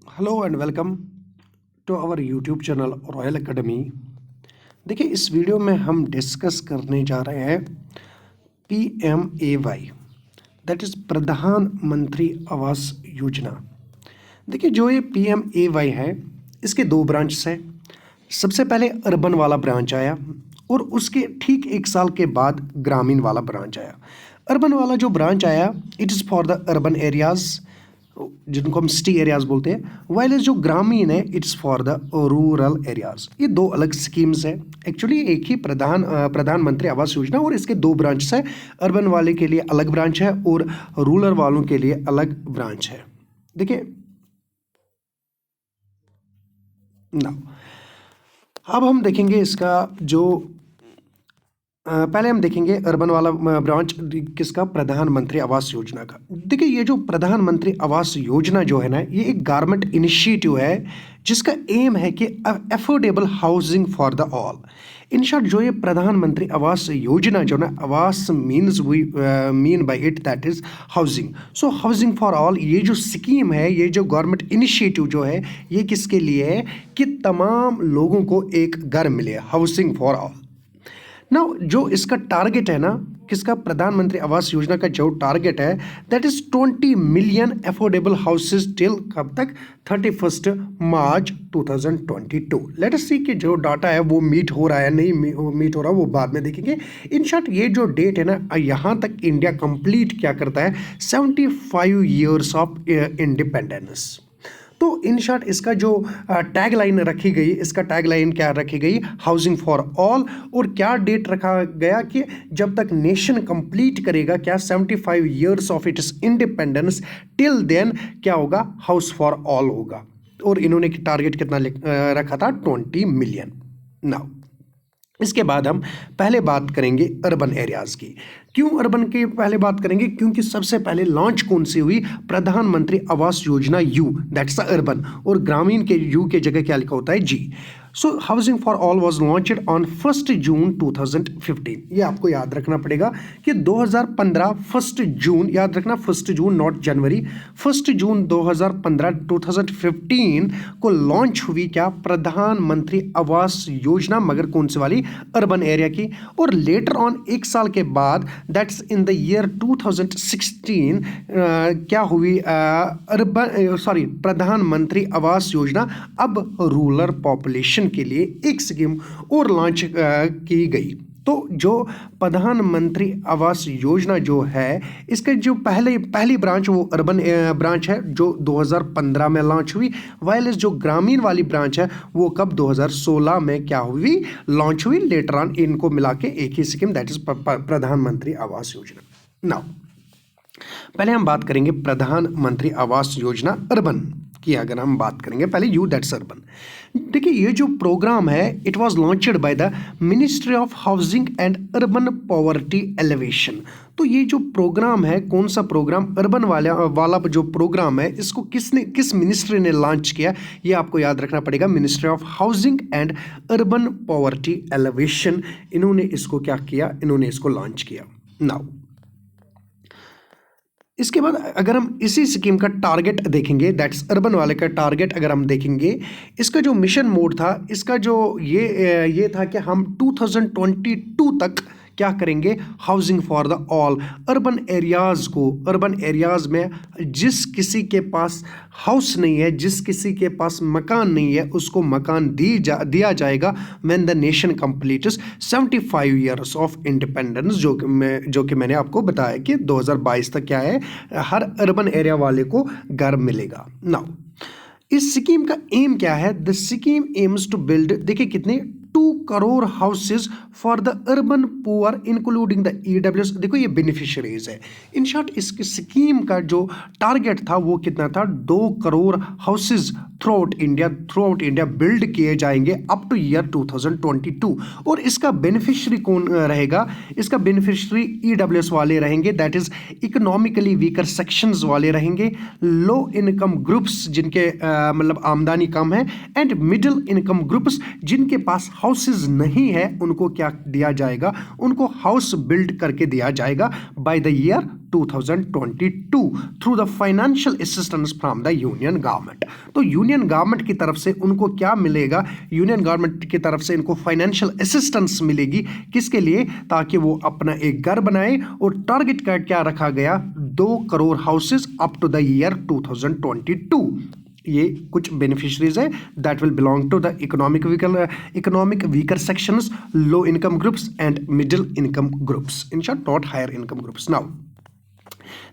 Hello and welcome to our YouTube channel Royal Academy. देखिए, इस video में हम डिस्कस करने जा रहे हैं PMAY, दैट इज़ प्रधानमंत्री आवास योजना। देखिए, जो ये PMAY है, इसके दो ब्रांच हैं। सबसे पहले अर्बन वाला ब्रांच आया और उसके ठीक एक साल के बाद ग्रामीण वाला ब्रांच आया। अर्बन वाला जो ब्रांच आया, it is for the urban areas, जिनको हम सिटी एरियाज बोलते हैं, वाइल जो ग्रामीण है it's for the rural areas. ये दो अलग स्कीम्स है। एक्चुअली एक ही प्रधानमंत्री आवास योजना और इसके दो ब्रांच है। अर्बन वाले के लिए अलग ब्रांच है और रूरल वालों के लिए अलग ब्रांच है। देखिए ना, अब हम देखेंगे इसका जो पहले हम देखेंगे अर्बन वाला ब्रांच किसका, प्रधानमंत्री आवास योजना का। देखिए, ये जो प्रधानमंत्री आवास योजना जो है ना, ये एक गवर्नमेंट इनिशिएटिव है जिसका एम है कि affordable housing for the all. In short, जो ये प्रधानमंत्री आवास योजना जो ना, awas means we mean by it that is housing. So housing for all, ये जो स्कीम है, ये जो गवर्नमेंट इनिशिएटिव जो है, ये किसके लिए है कि तमाम लोगों को एक घर मिले, हाउसिंग फॉर ऑल। ना जो इसका टारगेट है ना, किसका, प्रधानमंत्री आवास योजना का जो टारगेट है that is 20 million affordable houses till कब तक, 31 मार्च 2022। लेट अस सी कि जो डाटा है वो मीट हो रहा है नहीं मीट हो रहा, वो बाद में देखेंगे। इन शॉर्ट, ये जो डेट है ना, यहाँ तक इंडिया कंप्लीट क्या करता है, 75 ईयर्स ऑफ इंडिपेंडेंस। तो इन शॉर्ट, इसका जो टैग लाइन रखी गई, इसका टैग लाइन क्या रखी गई, हाउसिंग फॉर ऑल। और क्या डेट रखा गया कि जब तक नेशन कंप्लीट करेगा क्या, 75 years of its independence, till then क्या होगा, हाउस फॉर ऑल होगा। और इन्होंने टारगेट कितना रखा था, 20 मिलियन। नाउ इसके बाद हम पहले बात करेंगे अर्बन एरियाज़ की। क्यों अर्बन की पहले बात करेंगे, क्योंकि सबसे पहले लॉन्च कौन सी हुई, प्रधानमंत्री आवास योजना यू, दैट्स द अर्बन, और ग्रामीण के यू के जगह क्या लिखा होता है, जी। So housing for all was launched on 1 June 2015। ये आपको याद रखना पड़ेगा कि 2015 1 जून, याद रखना 1 जून नॉट जनवरी, 1 जून 2015 2015 को लॉन्च हुई क्या, प्रधानमंत्री आवास योजना, मगर कौन सी वाली, अर्बन एरिया की। और लेटर ऑन एक साल के बाद, दैट्स इन द ईयर 2016, क्या हुई, प्रधानमंत्री आवास योजना अब रूरल पॉपुलेशन के लिए एक स्कीम और लॉन्च की गई। तो जो प्रधानमंत्री आवास योजना जो है, इसके जो पहली ब्रांच वो अर्बन ब्रांच है जो 2015 में लॉन्च हुई, वाइल जो ग्रामीण वाली ब्रांच है वो कब, 2016 में क्या हुई, लॉन्च हुई। लेटर ऑन इनको मिला के एक ही स्कीम, दैट इज प्रधानमंत्री आवास योजना। नाउ पहले हम बात करेंगे प्रधानमंत्री आवास योजना अर्बन की। अगर हम बात करेंगे पहले यू, दैट्स अर्बन। देखिए, ये जो प्रोग्राम है it was launched by the ministry of housing and urban poverty alleviation. तो ये जो प्रोग्राम है, कौन सा प्रोग्राम, अर्बन वाला जो प्रोग्राम है, इसको किस मिनिस्ट्री ने लॉन्च किया, ये आपको याद रखना पड़ेगा, ministry of housing and urban poverty alleviation. इन्होंने इसको क्या किया, इन्होंने इसको लॉन्च किया। नाउ इसके बाद अगर हम इसी स्कीम का टारगेट देखेंगे, दैट्स अर्बन वाले का टारगेट अगर हम देखेंगे, इसका जो मिशन मोड था, इसका जो ये था कि हम 2022 तक क्या करेंगे, housing for the all. Urban areas को, अर्बन एरियाज़ में जिस किसी के पास हाउस नहीं है, जिस किसी के पास मकान नहीं है, उसको मकान दिया जाएगा when the nation completes 75 years of independence, जो कि मैंने आपको बताया कि 2022 तक क्या है, हर अर्बन एरिया वाले को घर मिलेगा। नाउ इस स्कीम का एम क्या है, the scheme aims to build, देखिए कितने, 2 crore houses for the urban poor including the EWS। देखो ये बेनिफिशियरीज है। इन शॉर्ट, इस स्कीम का जो टारगेट था वो कितना था, 2 crore houses through out India build किए जाएंगे अप टू ईयर 2022। और इसका बेनिफिशियरी कौन रहेगा, इसका बेनिफिशियरी EWS वाले रहेंगे, that is economically weaker sections वाले रहेंगे, लो इनकम ग्रुप्स जिनके मतलब आमदनी कम है, एंड मिडिल इनकम ग्रुप्स जिनके पास हाउसेज नहीं है, उनको क्या दिया जाएगा, उनको हाउस बिल्ड करके दिया जाएगा by the year 2022 through the financial assistance from the union government. तो यूनियन गवर्नमेंट की तरफ से उनको क्या मिलेगा? यूनियन गवर्नमेंट की तरफ से इनको फाइनेंशियल असिस्टेंस मिलेगी। किसके लिए? ताकि वो अपना एक घर बनाए, और टारगेट का क्या रखा गया? 2 crore houses up to the year 2022। ये कुछ बेनिफिशरीज है that will belong to the economic weaker sections, low income groups and middle income groups, in short not higher income groups. Now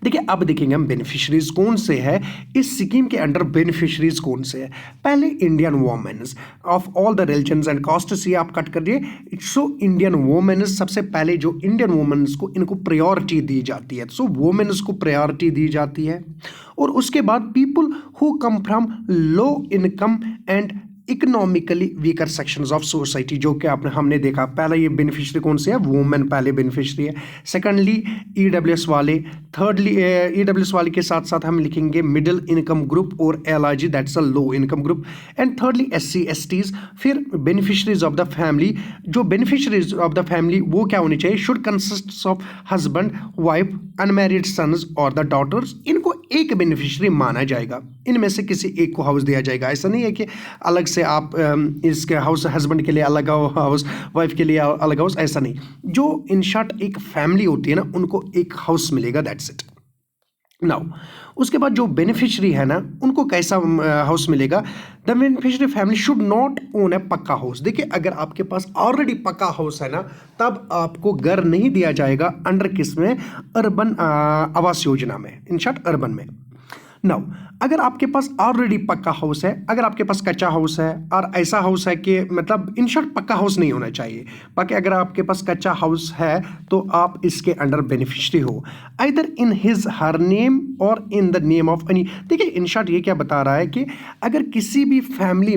देखिए, अब देखेंगे हम बेनिफिशरीज कौन से हैं इस स्कीम के अंडर। बेनिफिशरीज कौन से हैं? पहले Indian women's of all the religions and castes, ये आप कट करिए। सो इंडियन वोमेन्स, सबसे पहले जो इंडियन वोमेन्स को इनको प्रायोरिटी दी जाती है, सो वोमेन्स को प्रायोरिटी दी जाती है। और उसके बाद people who come from low income and economically weaker sections of society, जो कि हमने देखा। पहला ये बेनिफिशियरी कौन से है? वुमेन पहले बेनिफिशियरी है। सेकंडली ईडब्ल्यूएस वाले। थर्डली ईडब्ल्यूएस वाले के साथ साथ हम लिखेंगे मिडिल इनकम ग्रुप और LIG, that's a low income group. And thirdly SC STs. फिर बेनिफिशरीज ऑफ द फैमिली, जो बेनिफिशरीज ऑफ द फैमिली वो क्या होनी चाहिए? Should consist of husband, wife, unmarried sons और द डॉटर्स। इनको एक बेनिफिशरी माना जाएगा, इनमें से किसी एक को हाउस दिया जाएगा। ऐसा नहीं है कि अलग से आप इसके हाउस, हस्बैंड के लिए अलग हाउस, वाइफ के लिए अलग हाउस, ऐसा नहीं। जो इन शॉर्ट एक फैमिली होती है ना, उनको एक हाउस मिलेगा, दैट्स इट। नाउ उसके बाद जो बेनिफिशरी है ना, उनको कैसा हाउस मिलेगा? The beneficiary family should not own a pucca house. देखिए, अगर आपके पास ऑलरेडी पक्का हाउस है ना, तब आपको घर नहीं दिया जाएगा अंडर किस में? अर्बन आवास योजना में, इन शॉर्ट अर्बन में। नाउ अगर आपके पास ऑलरेडी पक्का हाउस है, अगर आपके पास कच्चा हाउस है, और ऐसा हाउस है कि मतलब इन शॉर्ट पक्का हाउस नहीं होना चाहिए, बाकी अगर आपके पास कच्चा हाउस है तो आप इसके अंडर बेनिफिशरी हो, either in his her name or in the name of any. देखिए, इन शॉर्ट ये क्या बता रहा है कि अगर किसी भी फैमिली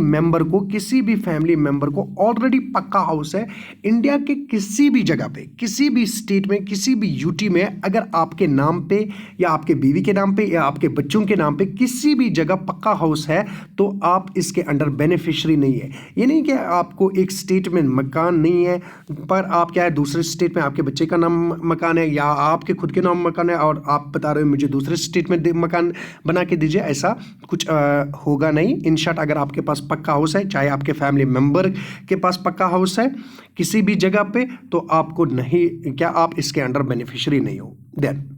मेंबर को ऑलरेडी पक्का हाउस है, इंडिया के किसी भी जगह पे, किसी भी स्टेट में, किसी भी यूटी में, अगर आपके नाम पे या आपके बीवी के नाम पे या आपके बच्चों के नाम पे किसी भी जगह पक्का हाउस है, तो आप इसके अंडर बेनिफिशरी नहीं है। ये नहीं कि आपको एक स्टेट में मकान नहीं है, पर आप क्या है, दूसरे स्टेट में आपके बच्चे का नाम मकान है, या आपके खुद के नाम मकान है, और आप बता रहे हो मुझे दूसरे स्टेट में मकान बना के दीजिए, ऐसा कुछ होगा नहीं। इन शॉर्ट, अगर आपके पास पक्का हाउस है, चाहे आपके फैमिली मेंबर के पास पक्का हाउस है किसी भी जगह पे, तो आपको नहीं, क्या आप इसके अंडर बेनिफिशरी नहीं हो। देन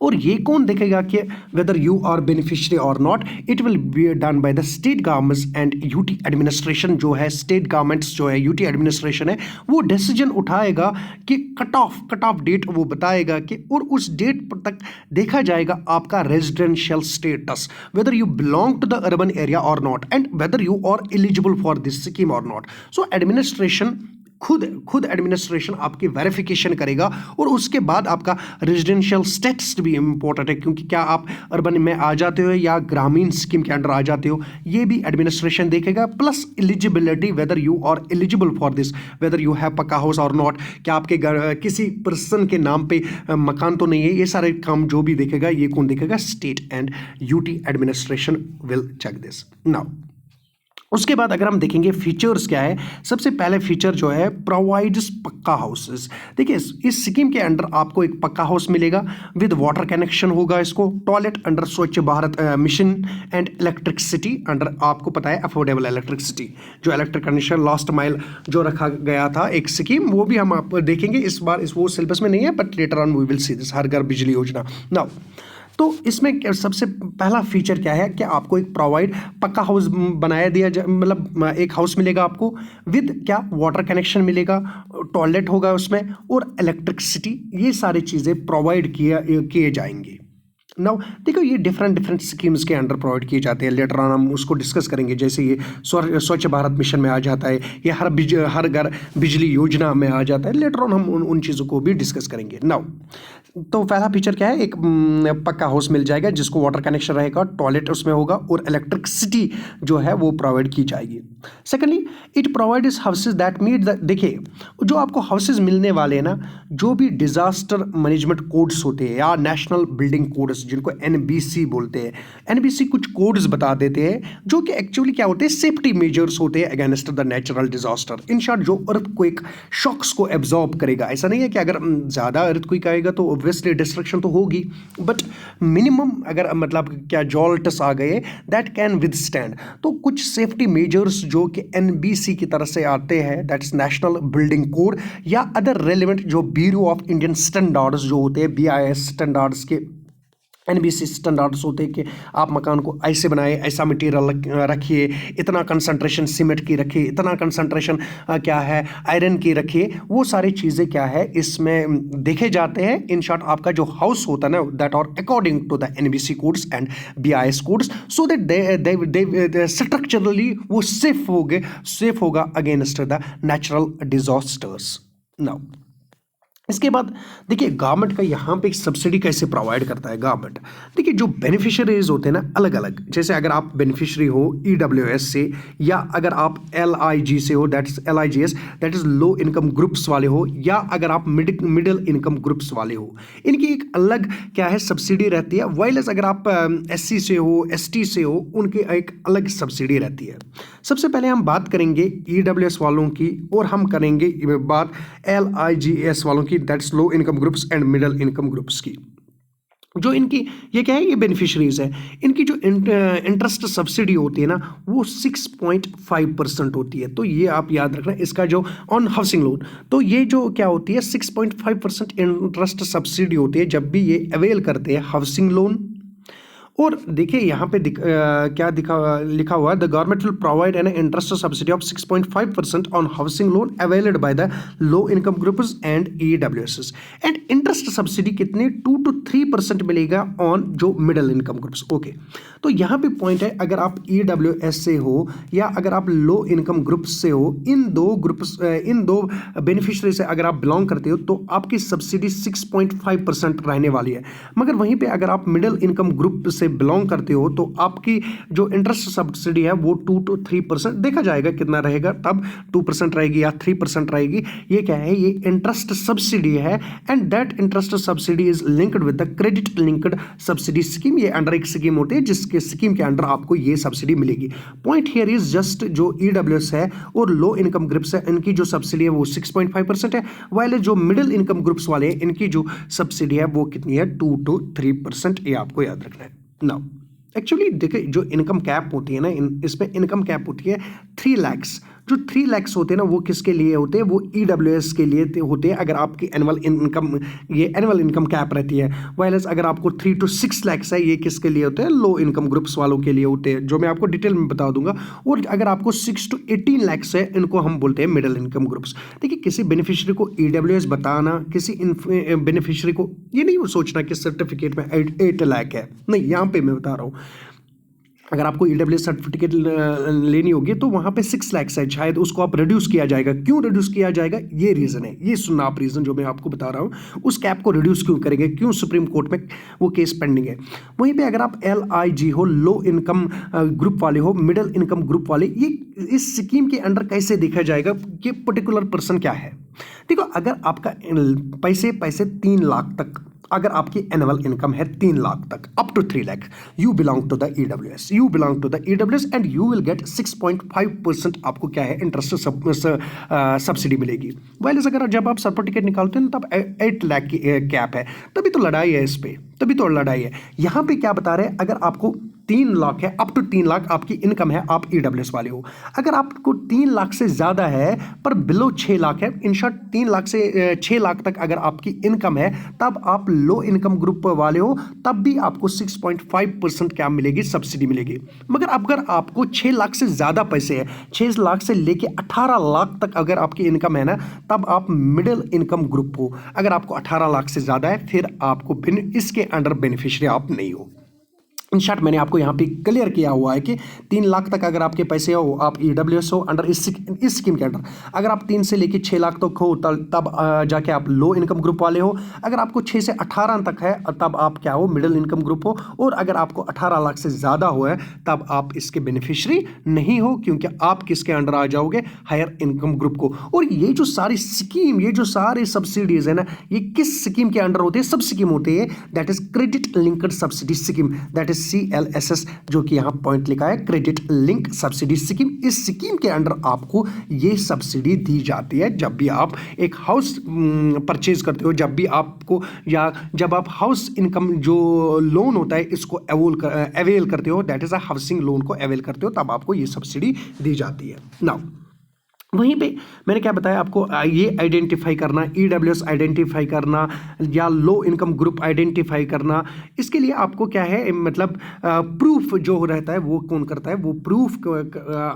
और ये कौन देखेगा कि वेदर यू आर बेनिफिशियरी और not? It will be done by the state governments and UT administration. जो है स्टेट गवर्नमेंट्स, जो है यूटी एडमिनिस्ट्रेशन है, वो डिसीजन उठाएगा कि कट ऑफ डेट वो बताएगा कि, और उस डेट तक देखा जाएगा आपका residential status, whether you belong to the urban area or not, and whether you are eligible for this scheme or not. So administration खुद एडमिनिस्ट्रेशन आपकी वेरिफिकेशन करेगा, और उसके बाद आपका रेजिडेंशियल स्टेटस भी इंपॉर्टेंट है, क्योंकि क्या आप अर्बन में आ जाते हो या ग्रामीण स्कीम के अंडर आ जाते हो, ये भी एडमिनिस्ट्रेशन देखेगा। Plus eligibility, whether you are eligible for this, whether you have pucca house और नॉट, क्या आपके किसी पर्सन के नाम पे मकान तो नहीं है, ये सारे काम जो भी देखेगा, ये कौन देखेगा? State and UT administration will check this. Now उसके बाद अगर हम देखेंगे फीचर्स क्या है, सबसे पहले फीचर जो है प्रोवाइड्स पक्का हाउसेस। देखिए, इस स्कीम के अंडर आपको एक पक्का हाउस मिलेगा, विद वाटर कनेक्शन होगा, इसको टॉयलेट अंडर स्वच्छ Bharat mission, and electricity under, आपको पता है अफोर्डेबल इलेक्ट्रिसिटी, जो इलेक्ट्रिक कनेक्शन लास्ट माइल जो रखा गया था एक स्कीम, वो भी हम आप देखेंगे। इस बार वो सिलेबस में नहीं है, but later on we will see this, हर घर बिजली योजना। नाउ तो इसमें सबसे पहला फीचर क्या है कि आपको एक प्रोवाइड पक्का हाउस बनाया दिया, मतलब एक हाउस मिलेगा आपको, विद क्या? वाटर कनेक्शन मिलेगा, टॉयलेट होगा उसमें, और इलेक्ट्रिसिटी, ये सारी चीज़ें प्रोवाइड किए जाएंगे। नाउ देखो, ये डिफरेंट स्कीम्स के अंडर प्रोवाइड किए जाते हैं, लेटर ऑन हम उसको डिस्कस करेंगे। जैसे ये स्वच्छ भारत मिशन में आ जाता है, ये हर घर बिजली योजना में आ जाता है, लेटर ऑन हम उन चीज़ों को भी डिस्कस करेंगे। नाउ तो पहला फीचर क्या है? एक पक्का हाउस मिल जाएगा जिसको वाटर कनेक्शन रहेगा, टॉयलेट उसमें होगा, और इलेक्ट्रिसिटी जो है वो प्रोवाइड की जाएगी। Secondly, it provides houses that meet the, देखिए जो आपको हाउसेज मिलने वाले हैं ना, जो भी डिजास्टर मैनेजमेंट कोड्स होते हैं या नेशनल बिल्डिंग कोड्स मेजर्स जिनको एनबीसी बोलते हैं, एनबीसी कुछ कोड्स बता देते हैं जो कि एक्चुअली क्या होते हैं, सेफ्टी मेजर्स होते हैं against the natural disaster. In short जो अर्थक्वेक शॉक्स को एब्जॉर्ब करेगा। ऐसा नहीं है कि अगर ज़्यादा अर्थक्वेक आएगा तो ऑब्वियसली डिस्ट्रक्शन तो होगी, बट मिनिमम अगर मतलब क्या जॉल्ट्स आ गए दैट कैन विदस्टैंड। तो कुछ सेफ्टी मेजर्स जो कि एनबीसी की तरफ से आते हैं, that is national building code या अदर रेलिवेंट जो ब्यूरो ऑफ इंडियन स्टैंडर्ड्स जो होते हैं, बीआईएस स्टैंडर्ड्स के, एनबीसी स्टैंडर्ड्स होते हैं कि आप मकान को ऐसे बनाए, ऐसा मटेरियल रखिए, इतना कंसंट्रेशन सीमेंट की रखिए, इतना कंसंट्रेशन क्या है आयरन की रखिए। वो सारी चीज़ें क्या है इसमें देखे जाते हैं। इन शॉर्ट आपका जो हाउस होता है ना that are according to the NBC codes and BIS codes, so that they structurally वो सेफ होगा against the natural disasters. Now इसके बाद देखिए गवर्नमेंट का यहाँ पे सब्सिडी कैसे प्रोवाइड करता है गवर्नमेंट। देखिए जो बेनिफिशियरीज होते हैं ना अलग अलग, जैसे अगर आप बेनिफिशियरी हो ईडब्ल्यूएस से, या अगर आप एलआईजी से हो, that is LIGs, that is low income groups वाले हो, या अगर आप मिडिल इनकम ग्रुप्स वाले हो, इनकी एक अलग क्या है सब्सिडी रहती है। वाइलेस अगर आप एससी से हो, एसटी से हो, उनकी एक अलग सब्सिडी रहती है। सबसे पहले हम बात करेंगे ईडब्ल्यूएस वालों की और हम करेंगे बात एलआईजीएस वालों की, that's low income groups and middle income groups की। जो इनकी ये क्या है, ये बेनिफिशरीज है, इनकी जो इंटरेस्ट सब्सिडी होती है ना वो 6.5% होती है। तो ये आप याद रखना, इसका जो ऑन हाउसिंग लोन, तो ये जो क्या होती है 6.5% इंटरेस्ट सब्सिडी होती है जब भी ये अवेल करते हैं हाउसिंग लोन। और देखिए यहाँ पे लिखा हुआ है, the government will provide an interest subsidy of 6.5% on housing loan availed by the low income groups and EWS. And interest subsidy कितनी 2 to 3% मिलेगा ऑन जो मिडिल इनकम ग्रुप्स। ओके, तो यहाँ पे पॉइंट है, अगर आप ईडब्ल्यूएस से हो या अगर आप लो इनकम ग्रुप्स से हो, इन दो बेनिफिशियरी से अगर आप बिलोंग करते हो तो आपकी सब्सिडी 6.5% रहने वाली है। मगर वहीं पे अगर आप मिडिल इनकम ग्रुप से बिलोंग करते हो तो आपकी जो इंटरेस्ट सब्सिडी है वो 2 to 3%, देखा जाएगा कितना रहेगा, तब 2% रहेगी या 3% रहेगी। ये क्या है, ये इंटरेस्ट सब्सिडी है and that interest subsidy is linked with the credit linked subsidy scheme. ये अंडर एक स्कीम होती है जिसके स्कीम के अंडर आपको ये सब्सिडी मिलेगी। पॉइंट हियर इज जस्ट जो ईडब्ल्यूएस है और लो इनकम ग्रुप्स है, इनकी जो सब्सिडी है वो 6.5% है, वाइल जो मिडिल इनकम ग्रुप्स वाले हैं इनकी जो सब्सिडी है वो कितनी है 2 to 3%। ये आपको याद रखना है। नाउ एक्चुअली देखिए जो इनकम कैप होती है ना, इसमें इनकम कैप होती है 3 लाख। जो 3 लाख होते हैं ना वो किसके लिए होते हैं, वो ईडब्ल्यूएस के लिए होते हैं अगर आपकी एनुअल इनकम कैप रहती है। वाइलेस अगर आपको 3 to 6 लाख है, ये किसके लिए होते हैं, लो इनकम ग्रुप्स वालों के लिए होते हैं, जो मैं आपको डिटेल में बता दूंगा। और अगर आपको 6 to 18 लाख है, इनको हम बोलते हैं मिडिल इनकम ग्रुप्स। देखिए किसी बेनिफिशियरी को ईडब्ल्यूएस बताना, किसी बेनिफिशियरी को ये नहीं सोचना कि सर्टिफिकेट में 8 लाख है, नहीं, यहाँ पे मैं बता रहा हूँ अगर आपको ईडब्ल्यूएस सर्टिफिकेट लेनी होगी तो वहाँ पे 6 लाख है, शायद उसको आप रिड्यूस किया जाएगा। क्यों रिड्यूस किया जाएगा, ये रीज़न है, ये सुनना आप रीज़न जो मैं आपको बता रहा हूँ, उस कैप को रिड्यूस क्यों करेंगे, क्यों सुप्रीम कोर्ट में वो केस पेंडिंग है। वहीं पे अगर आप एलआईजी हो, लो इनकम ग्रुप वाले हो, मिडिल इनकम ग्रुप वाले, ये इस स्कीम के अंडर कैसे देखा जाएगा कि पर्टिकुलर पर्सन क्या है। देखो अगर आपका पैसे 3 लाख तक, अगर आपकी एनुअल इनकम है 3 लाख तक up to 3 lakh, you belong to the EWS and you will get 6.5% आपको क्या है इंटरेस्ट सब्सिडी मिलेगी। वाइल अगर जब आप सर्टिफिकेट निकालते हैं तब 8 लाख की कैप है, तभी तो लड़ाई है इस पे, तभी तो लड़ाई है। यहाँ पे क्या बता रहे हैं, अगर आपको 3 लाख है, अप टू 3 लाख आपकी इनकम है, आप ईडब्ल्यूएस वाले हो। अगर आपको 3 लाख से ज़्यादा है पर बिलो 6 लाख है, इन शॉर्ट 3 लाख से 6 लाख तक अगर आपकी इनकम है, तब आप लो इनकम ग्रुप वाले हो, तब भी आपको 6.5% क्या मिलेगी, सब्सिडी मिलेगी। मगर अगर आपको 6 लाख से ज़्यादा पैसे है, 6 लाख से लेके 18 लाख तक अगर आपकी इनकम है ना, तब आप मिडिल इनकम ग्रुप हो। अगर आपको 18 लाख से ज़्यादा है फिर आपको इसके अंडर बेनिफिशियरी आप नहीं हो। इन शॉर्ट मैंने आपको यहाँ पे क्लियर किया हुआ है कि 3 लाख तक अगर आपके पैसे हो, आप ईडब्ल्यूएस हो अंडर इस स्कीम के अंडर, अगर आप 3 से लेकर 6 लाख तक हो तब जाके आप लो इनकम ग्रुप वाले हो। अगर आपको 6 से 18 तक है तब आप क्या हो, मिडिल इनकम ग्रुप हो। और अगर आपको 18 लाख से ज़्यादा हो है तब आप इसके बेनिफिशरी नहीं हो, क्योंकि आप किसके अंडर आ जाओगे, हायर इनकम ग्रुप को। और ये जो सारी स्कीम, ये जो सारे सब्सिडीज है ना, ये किस स्कीम के अंडर होते हैं, सब स्कीम होते हैं, that is credit linked subsidy scheme, that is CLSS, जो कि यहां पॉइंट लिखा है, क्रेडिट लिंक सब्सिडी स्कीम। इस स्कीम के अंडर आपको ये सब्सिडी दी जाती है जब भी आप एक हाउस परचेज करते हो, जब भी आपको, या जब आप हाउस इनकम जो लोन होता है इसको अवेल करते हो, that is a housing loan को अवेल करते हो, तब आपको ये सब्सिडी दी जाती है। नाउ वहीं पे मैंने क्या बताया आपको, ये आइडेंटिफाई करना, ईडब्ल्यूएस आइडेंटिफाई करना या लो इनकम ग्रुप आइडेंटिफाई करना, इसके लिए आपको क्या है, मतलब प्रूफ जो रहता है वो कौन करता है, वो प्रूफ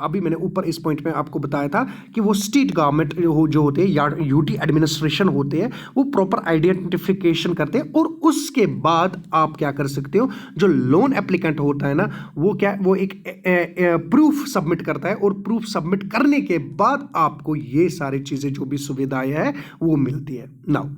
अभी मैंने ऊपर इस पॉइंट में आपको बताया था कि वो स्टेट गवर्नमेंट जो होते हैं या यूटी एडमिनिस्ट्रेशन होते हैं, वो प्रॉपर आइडेंटिफिकेशन करते हैं। और उसके बाद आप क्या कर सकते हो, जो लोन एप्लीकेंट होता है ना, वो क्या, वो एक प्रूफ सबमिट करता है, और प्रूफ सबमिट करने के बाद आपको ये सारी चीजें जो भी सुविधाएं है वो मिलती है। नाउ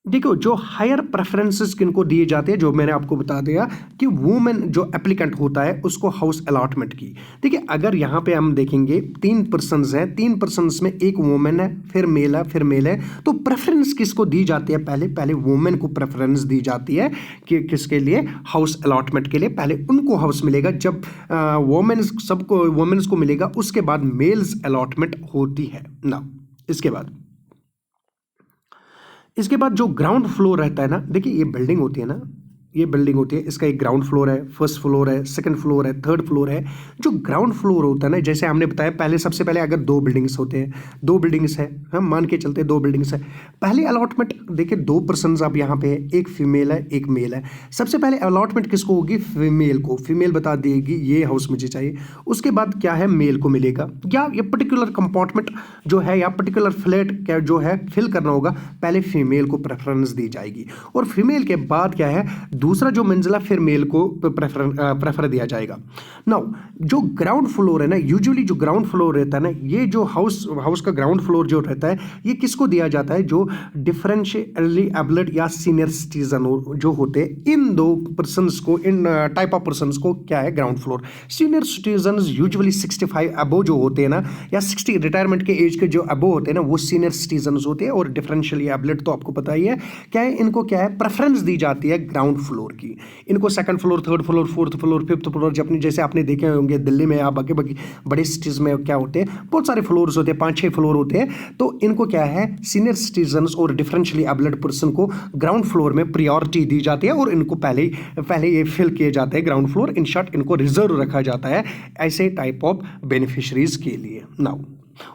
देखो, जो हायर प्रेफरेंसेस किनको दिए जाते हैं, जो मैंने आपको बता दिया कि वुमेन जो एप्लीकेंट होता है उसको हाउस अलॉटमेंट की। देखिए, अगर यहाँ पे हम देखेंगे 3 पर्सन्स हैं, 3 पर्सन्स में एक वुमेन है, फिर मेल है, फिर मेल है, तो प्रेफरेंस किसको दी जाती है, पहले वुमेन को प्रेफरेंस दी जाती है कि किसके लिए, हाउस अलॉटमेंट के लिए। पहले उनको हाउस मिलेगा, जब वुमेन्स सबको वुमेन्स को मिलेगा, उसके बाद मेल्स अलॉटमेंट होती है ना। इसके बाद जो ग्राउंड फ्लोर रहता है ना, देखिए ये बिल्डिंग होती है ना, ये बिल्डिंग होती है, इसका एक ग्राउंड फ्लोर है, फर्स्ट फ्लोर है, सेकंड फ्लोर है, थर्ड फ्लोर है। जो ग्राउंड फ्लोर होता है ना, जैसे हमने बताया पहले, सबसे पहले अगर 2 बिल्डिंग्स होते हैं, 2 बिल्डिंग्स है, हम मान के चलते हैं 2 बिल्डिंग्स है, पहले अलॉटमेंट देखिए 2 पर्सन्स अब यहाँ पे है, एक फीमेल है एक मेल है। सबसे पहले अलॉटमेंट किसको होगी, फीमेल को, फीमेल बता देगी ये हाउस मुझे चाहिए। उसके बाद क्या है, मेल को मिलेगा, या ये पर्टिकुलर कंपार्टमेंट जो है या पर्टिकुलर फ्लैट क्या जो है फिल करना होगा, पहले फीमेल को प्रेफरेंस दी जाएगी। और फीमेल के बाद क्या है, दूसरा जो मंजिला फिर मेल को प्रेफर दिया जाएगा। नाउ जो ग्राउंड फ्लोर है ना, यूजुअली जो ग्राउंड फ्लोर रहता है ना, ये जो हाउस का ग्राउंड फ्लोर जो रहता है, ये किसको दिया जाता है, जो डिफरेंशियली एबल्ड या सीनियर सिटीजन जो होते हैं, इन 2 पर्सन्स को, इन टाइप ऑफ पर्सन्स को क्या है, ground floor. Senior citizen usually 65 अबो जो होते हैं ना, या 60 रिटायरमेंट के एज के जो अबो होते हैं ना, वो सीनियर सिटीजन होते हैं। और डिफरेंशियली एबल्ड तो आपको पता ही है क्या है, इनको क्या है, प्रेफरेंस दी जाती है ग्राउंड फ्लोर की। इनको second floor, third floor, fourth floor, fifth floor, जैसे आपने देखे होंगे दिल्ली में या बाकी बड़े सिटीज में क्या होते हैं, बहुत सारे फ्लोर्स होते हैं, 5-6 फ्लोर होते हैं। तो इनको क्या है, सीनियर सिटीजन्स और डिफरेंशियली एबल्ड पर्सन को ग्राउंड फ्लोर में प्रायोरिटी दी जाती है, और इनको पहले ये फिल किए जाते हैं ग्राउंड फ्लोर। इन शॉर्ट इनको रिजर्व रखा जाता है ऐसे टाइप ऑफ बेनिफिशरीज के लिए। नाउ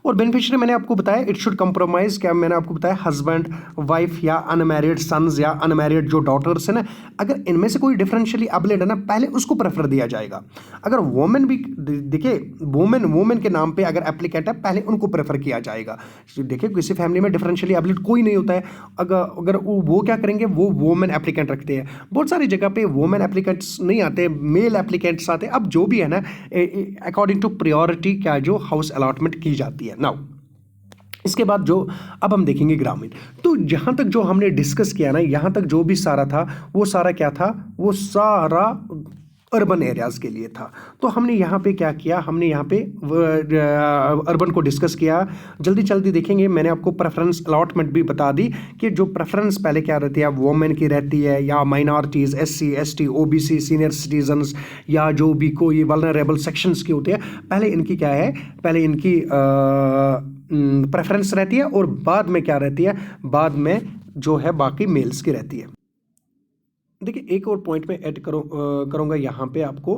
और बेनिफिशियरी मैंने आपको बताया, इट शुड कंप्रोमाइज, क्या मैंने आपको बताया, हस्बैंड, वाइफ या अनमैरिड सन्स या अनमैरिड जो डॉटर्स है ना, अगर इनमें से कोई डिफरेंशियली एबल्ड है ना, पहले उसको प्रेफर दिया जाएगा। अगर वोमेन भी, देखिए वोमेन के नाम पे अगर एप्लीकेंट है, पहले उनको प्रेफर किया जाएगा। देखिए किसी फैमिली में डिफरेंशियली एबल्ड कोई नहीं होता है, अगर वो क्या करेंगे, वो वोमेन एप्लीकेंट रखते हैं। बहुत सारी जगह पे वोमेन एप्लीकेंट्स नहीं आते, मेल एप्लीकेंट्स आते हैं। अब जो भी है ना, अकॉर्डिंग टू प्रायोरिटी क्या जो हाउस अलॉटमेंट की जाती है। नाउ इसके बाद जो अब हम देखेंगे ग्रामीण, तो जहां तक जो हमने डिस्कस किया ना, यहां तक जो भी सारा था, वो सारा क्या था, वो सारा अर्बन एरियाज़ के लिए था। तो हमने यहाँ पे क्या किया, हमने यहाँ पे अर्बन को डिस्कस किया। जल्दी देखेंगे, मैंने आपको प्रेफरेंस अलॉटमेंट भी बता दी कि जो प्रेफरेंस पहले क्या रहती है, वोमेन की रहती है, या minorities, SC ST OBC senior citizens, या जो भी कोई वल्नरेबल सेक्शंस के होते हैं, पहले इनकी क्या है, पहले इनकी प्रेफरेंस रहती है, और बाद में क्या रहती है, बाद में जो है बाकी मेल्स की रहती है। देखिए एक और पॉइंट में ऐड करूँगा यहाँ पे आपको,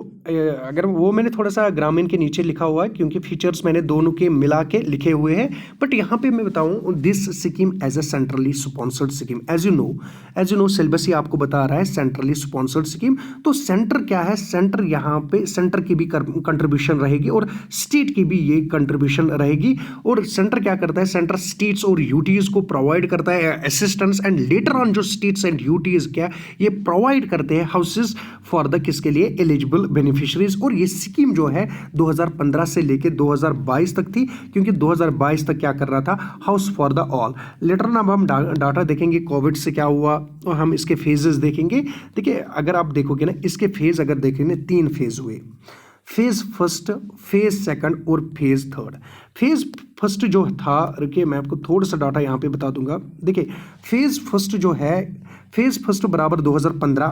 अगर वो मैंने थोड़ा सा ग्रामीण के नीचे लिखा हुआ है, क्योंकि फीचर्स मैंने दोनों के मिला के लिखे हुए हैं। बट यहाँ पे मैं बताऊँ, this scheme as a centrally sponsored scheme, as you know syllabus ही आपको बता रहा है सेंट्रली स्पॉन्सर्ड स्कीम। तो सेंटर क्या है, सेंटर यहाँ पे सेंटर की भी कंट्रीब्यूशन रहेगी, और स्टेट की भी ये कंट्रीब्यूशन रहेगी। और सेंटर क्या करता है, सेंटर स्टेट्स और यूटीज को प्रोवाइड करता है असिस्टेंस, एंड लेटर ऑन जो स्टेट्स एंड यूटीज क्या ये प्रोवाइड करते हैं हाउसेस फॉर द किसके लिए, एलिजिबल बेनिफिशरीज। और ये स्कीम जो है 2015 से लेके 2022 तक थी, क्योंकि 2022 तक क्या कर रहा था, house for the all. Later ना अब हम डाटा देखेंगे कोविड से क्या हुआ और हम इसके फेजेस देखेंगे। देखिए अगर आप देखोगे ना, इसके फेज अगर देखेंगे 3 फेज हुए, फेज फर्स्ट, फेज सेकंड और फेज थर्ड। फेज फर्स्ट जो था, रुकिए मैं आपको थोड़ा सा डाटा यहाँ पे बता दूंगा। देखिए फेज फर्स्ट जो है, फेज फर्स्ट बराबर 2015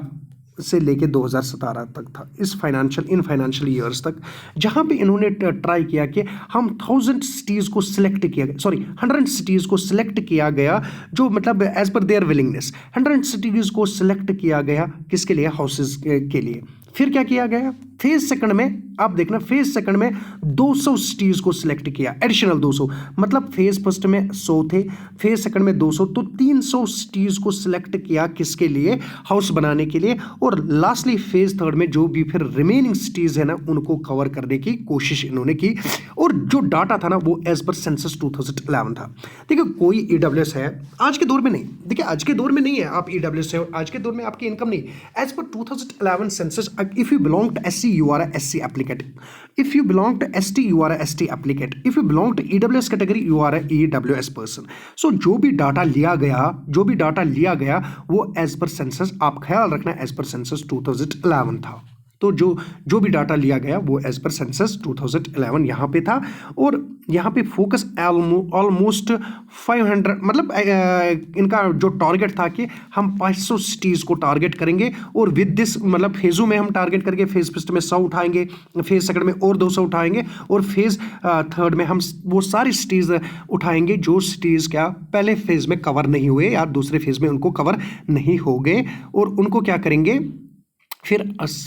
से लेके 2017 तक था, इस फाइनेंशियल ईयर्स तक, जहां पे इन्होंने ट्राई किया कि हम 1000 सिटीज़ को सिलेक्ट किया गया, सॉरी 100 सिटीज़ को सिलेक्ट किया गया, जो मतलब as per their willingness 100 cities को सिलेक्ट किया गया किसके लिए, हाउसेस के लिए। फिर क्या किया गया, फेज सेकंड में आप देखना, फेज सेकंड में 200 सिटीज को सिलेक्ट किया, एडिशनल 200, मतलब फेज फर्स्ट में 100 थे, फेज सेकंड में 200, तो 300 सिटीज को सिलेक्ट किया किसके लिए, हाउस बनाने के लिए। और लास्टली फेज थर्ड में जो भी फिर रिमेनिंग सिटीज है ना, उनको कवर करने की कोशिश इन्होंने की। और जो डाटा था ना वो एज पर सेंसस 2011 था। देखिए कोई ईडब्ल्यूएस है आज के दौर में नहीं, देखिए आज के दौर में नहीं है, आप ईडब्ल्यूएस है, आज के दौर में आपकी इनकम नहीं, as per 2011 census, if you belong to SC you are a SC applicant, if you belong to ST you are a ST applicant, if you belong to EWS category you are a EWS person। so जो भी data लिया गया वो as per census, आप ख्याल रखना as per census 2011 था। तो जो भी डाटा लिया गया वो एज पर सेंसस 2011 यहाँ पे था। और यहाँ पे फोकस ऑलमोस्ट 500, मतलब इनका जो टारगेट था कि हम 500 सिटीज़ को टारगेट करेंगे, और विद दिस मतलब फेज़ों में हम टारगेट करके, फेज़ फर्स्ट में 100 उठाएंगे, फेज़ सेकंड में और 200 उठाएंगे, और फेज़ थर्ड में हम वो सारी सिटीज़ उठाएंगे जो सिटीज़ क्या पहले फेज़ में कवर नहीं हुए या दूसरे फेज़ में उनको कवर नहीं हो गए, और उनको क्या करेंगे फिर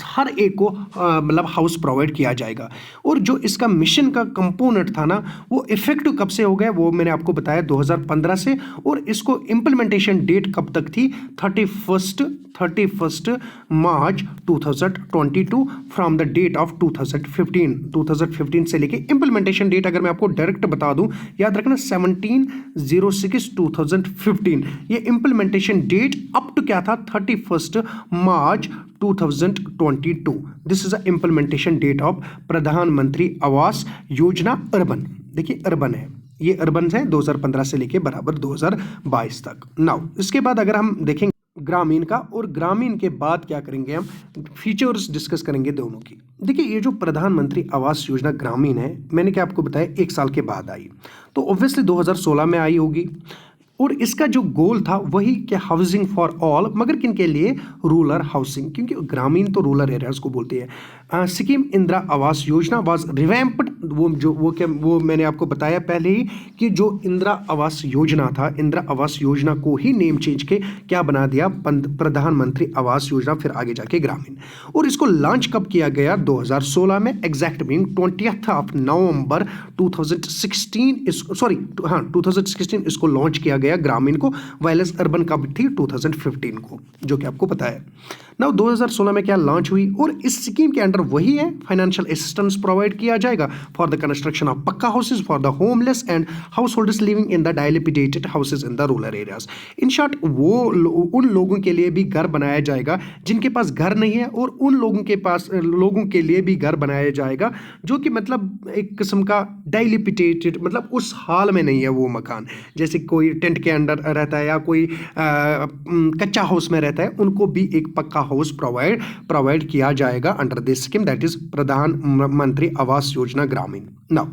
हर एक को मतलब हाउस प्रोवाइड किया जाएगा। और जो इसका मिशन का कंपोनेंट था ना, वो इफेक्टिव कब से हो गया, वो मैंने आपको बताया 2015 से। और इसको इम्प्लीमेंटेशन डेट कब तक थी, 31 March 2022 from the date of 2015 से लेके इम्प्लीमेंटेशन डेट अगर मैं आपको डायरेक्ट बता दूं, याद रखना 17/06/2015, ये इम्प्लीमेंटेशन डेट अप टू क्या था, 31 March 2022। This is the implementation date of Pradhanmantri Awas योजना अर्बन। देखिए अर्बन है, ये अर्बन है 2015 से लेके बराबर 2022 तक। नाउ इसके बाद अगर हम देखेंगे ग्रामीण का, और ग्रामीण के बाद क्या करेंगे हम, फीचर्स डिस्कस करेंगे दोनों की। देखिए ये जो प्रधानमंत्री आवास योजना ग्रामीण है, मैंने क्या आपको बताया 1 साल के बाद आई, तो ऑब्वियसली 2016 में आई होगी। और इसका जो गोल था वही कि हाउसिंग फॉर ऑल, मगर किन के लिए, रूरल हाउसिंग, क्योंकि ग्रामीण तो रूरल एरियाज को बोलते हैं। Scheme Indira Awas Yojana was revamped, वो मैंने आपको बताया पहले ही कि जो इंदिरा आवास योजना था, इंदिरा आवास योजना को ही नेम चेंज के क्या बना दिया, प्रधानमंत्री आवास योजना, फिर आगे जाके ग्रामीण। और इसको लॉन्च कब किया गया, 2016 में, एग्जैक्ट मीन 20 नवंबर 2016 इसको लॉन्च किया गया ग्रामीण को, वायलेंस अर्बन कब थी, 2015 को, जो कि आपको पता है। नाउ 2016 में क्या लॉन्च हुई, और इस स्कीम के अंडर वही है, फाइनेंशियल असिस्टेंस प्रोवाइड किया जाएगा for the construction of pucca houses for the homeless and householders living in the dilapidated houses in the rural areas. In short वो उन लोगों के लिए भी घर बनाया जाएगा जिनके पास घर नहीं है, और उन लोगों के लिए भी घर बनाया जाएगा जो कि मतलब एक किस्म का डायलिपिडेटेड, मतलब उस हाल में नहीं है वो मकान, जैसे कोई टेंट के अंदर रहता है या कोई कच्चा हाउस में रहता है, उनको भी एक पक्का हाउस प्रोवाइड किया जाएगा under this scheme, that is प्रधानमंत्री आवास योजना ग्रामीण। नाउ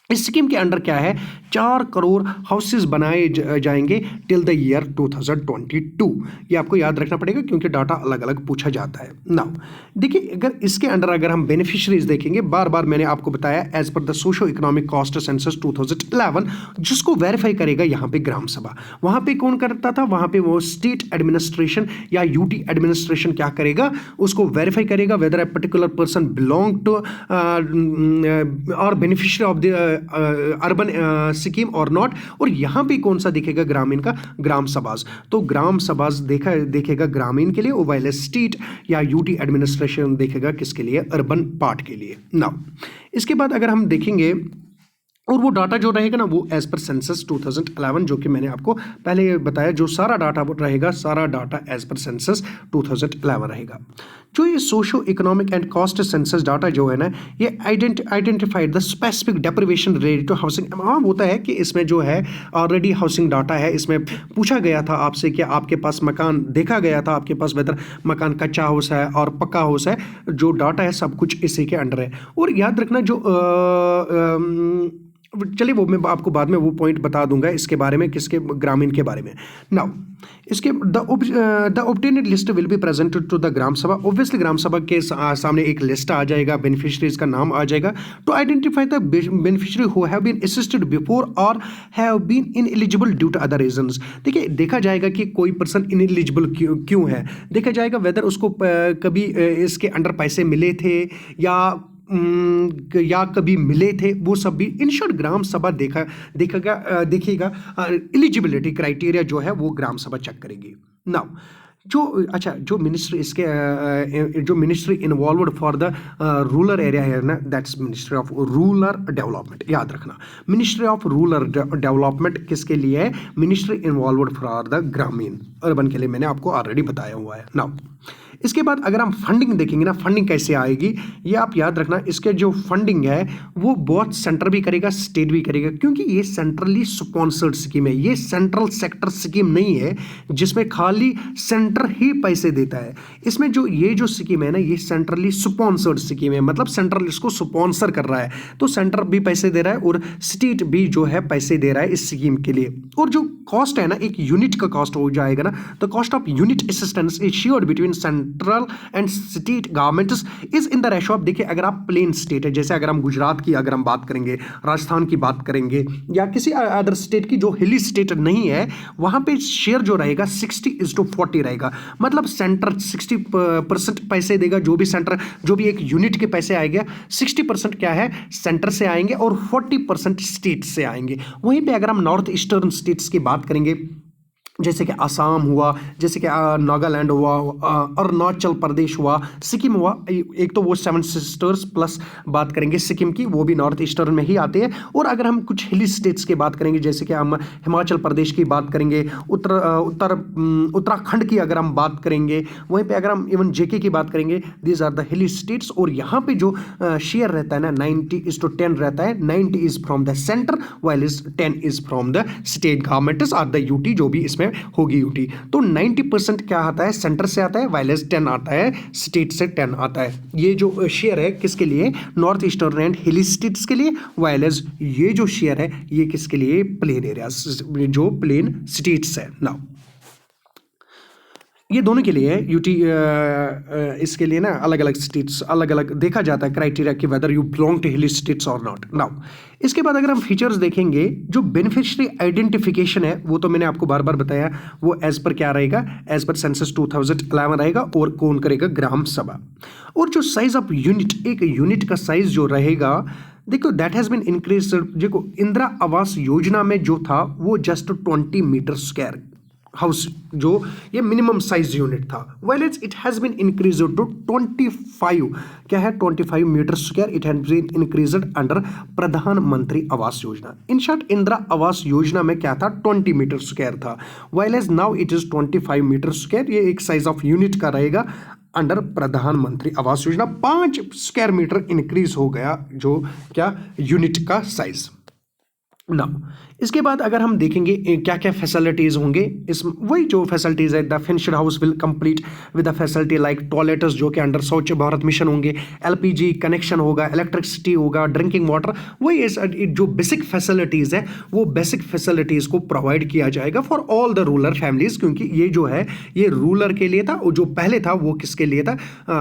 इस स्कीम के अंडर क्या है, 4 करोड़ हाउसेस बनाए जाएंगे टिल द ईयर 2022। ये आपको याद रखना पड़ेगा क्योंकि डाटा अलग अलग पूछा जाता है। नाउ देखिए अगर इसके अंडर अगर हम बेनिफिशरीज देखेंगे, बार बार मैंने आपको बताया as per the socio economic caste census 2011, जिसको वेरीफाई करेगा यहाँ पे ग्राम सभा। वहाँ पे कौन करता था, वहाँ पे वो स्टेट एडमिनिस्ट्रेशन या यूटी एडमिनिस्ट्रेशन क्या करेगा, उसको वेरीफाई करेगा whether a particular person belong to or beneficiary of the urban scheme or not. और यहाँ पे कौन सा दिखेगा ग्रामीण का, ग्राम सभाज। तो ग्राम सभाज देखेगा ग्रामीण के लिए, और वाइल स्टेट या यूटी एडमिनिस्ट्रेशन देखेगा किसके लिए, अर्बन पार्ट के लिए। नाउ इसके बाद अगर हम देखेंगे और वो डाटा जो रहेगा ना वो एज पर सेंसस 2011, जो कि मैंने आपको पहले बताया, जो सारा डाटा रहेगा, सारा डाटा एज पर सेंसस 2011 रहेगा। जो ये socio economic and caste census data जो है ना, ये identified the specific deprivation related to housing. हाँ, होता है कि इसमें जो है ऑलरेडी हाउसिंग डाटा है, इसमें पूछा गया था आपसे कि आपके पास मकान, देखा गया था आपके पास वेदर मकान कच्चा हाउस है और पक्का हाउस है, जो डाटा है सब कुछ इसी के अंडर है। और याद रखना जो चलिए वो मैं आपको बाद में वो पॉइंट बता दूंगा इसके बारे में, किसके, ग्रामीण के बारे में। नाउ इसके the obtained list will be presented to the Gram Sabha. Obviously ग्राम सभा के सामने एक लिस्ट आ जाएगा, बेनिफिशरीज का नाम आ जाएगा, to identify the beneficiary who have been assisted before or have been ineligible due to other reasons. देखिए, देखा जाएगा कि कोई पर्सन इनएलिजिबल क्यों है, देखा जाएगा वेदर उसको कभी इसके अंडर पैसे मिले थे या कभी मिले थे, वो सब भी इन शॉर्ट ग्राम सभा देखिएगा एलिजिबिलिटी क्राइटेरिया जो है वो ग्राम सभा चेक करेगी। नाउ जो मिनिस्ट्री इसके जो ministry involved for the rural area है ना, that's ministry of rural development. याद रखना, मिनिस्ट्री ऑफ रूरल डेवलपमेंट किसके लिए है, मिनिस्ट्री इन्वॉल्वड फॉर द ग्रामीण अर्बन के लिए, मैंने आपको ऑलरेडी बताया हुआ है। नाउ इसके बाद अगर हम फंडिंग देखेंगे ना, फंडिंग कैसे आएगी ये आप याद रखना, इसके जो फंडिंग है वो बहुत सेंटर भी करेगा, स्टेट भी करेगा, क्योंकि ये सेंट्रली स्पॉन्सर्ड स्कीम है, ये सेंट्रल सेक्टर स्कीम नहीं है जिसमें खाली सेंटर ही पैसे देता है। इसमें ये जो स्कीम है ना, ये सेंट्रली स्पॉन्सर्ड स्कीम है, मतलब सेंट्रल इसको स्पॉन्सर कर रहा है, तो सेंटर भी पैसे दे रहा है और स्टेट भी जो है पैसे दे रहा है इस स्कीम के लिए। और जो कॉस्ट है ना, एक यूनिट का कॉस्ट हो जाएगा ना, तो cost of unit assistance is shared between central and state governments is in the ratio of, देखिए अगर आप प्लेन स्टेट है, जैसे अगर हम गुजरात की अगर हम बात करेंगे, राजस्थान की बात करेंगे, या किसी अदर स्टेट की जो हिली स्टेट नहीं है, वहां पे शेयर जो रहेगा 60:40 रहेगा, मतलब सेंटर 60% पैसे देगा, जो भी एक यूनिट के पैसे आएंगे 60% क्या है सेंटर से आएंगे और 40% स्टेट से आएंगे। वहीं पे अगर हम नॉर्थ ईस्टर्न स्टेट्स की बात करेंगे, जैसे कि असम हुआ, जैसे कि नागालैंड हुआ, अरुणाचल प्रदेश हुआ, सिक्किम हुआ, एक तो वो 7 सिस्टर्स प्लस बात करेंगे सिक्किम की, वो भी नॉर्थ ईस्टर्न में ही आते हैं। और अगर हम कुछ हिली स्टेट्स की बात करेंगे, जैसे कि हम हिमाचल प्रदेश की बात करेंगे, उत्तराखंड की अगर हम बात करेंगे, वहीं पे अगर हम इवन जेके की बात करेंगे, these are the hilly states. और यहाँ पे जो शेयर रहता है ना 90:10 रहता है, 90 is from the centre while is 10 is from the state government or the UT, जो भी इसमें होगी यूटी। तो 90% क्या आता है सेंटर से आता है, वाइलेस 10 आता है स्टेट से 10 आता है। ये जो शेयर है किसके लिए, नॉर्थ ईस्टर्न एंड हिली स्टेट्स के लिए, वाइलेस ये जो शेयर है ये किसके लिए, प्लेन एरियाज, जो प्लेन स्टेट्स है। नाउ ये दोनों के लिए है यूटी, इसके लिए ना अलग अलग स्टेट्स अलग अलग देखा जाता है क्राइटेरिया कि वेदर यू बिलोंग टू हिली स्टेट्स और नॉट। नाउ इसके बाद अगर हम फीचर्स देखेंगे, जो बेनिफिशियरी आइडेंटिफिकेशन है वो तो मैंने आपको बार बार बताया, वो एज पर क्या रहेगा, एज पर सेंसस 2011 रहेगा, और कौन करेगा, ग्राम सभा। और जो साइज ऑफ यूनिट, एक यूनिट का साइज जो रहेगा, देखो दैट हैज बीन इंक्रीज। देखो इंदिरा आवास योजना में जो था वो जस्ट 20 मीटर स्क्वायर हाउस, जो ये मिनिमम साइज यूनिट था, well it has been increased to 25, क्या है 25 metre square, it has been increased under Pradhanmantri Awas योजना। इन शॉर्ट इंदिरा आवास योजना में क्या था, 20 मीटर स्क्वायर था, well as now it is 25 metre square. ये एक साइज ऑफ यूनिट का रहेगा अंडर प्रधानमंत्री आवास योजना, 5 स्क्वायर मीटर इंक्रीज हो गया जो क्या यूनिट का साइज। नाउ इसके बाद अगर हम देखेंगे क्या क्या फैसिलिटीज होंगे, इस वही जो फैसिलिटीज है, the finished house will complete with the facility like toilets जो कि अंडर स्वच्छ भारत मिशन होंगे, एलपीजी कनेक्शन होगा, इलेक्ट्रिसिटी होगा, ड्रिंकिंग वाटर, वही जो बेसिक फैसिलिटीज है वो बेसिक फैसिलिटीज को प्रोवाइड किया जाएगा for all the rural families, क्योंकि ये जो है ये रूरल के लिए था, और जो पहले था वो किसके लिए था,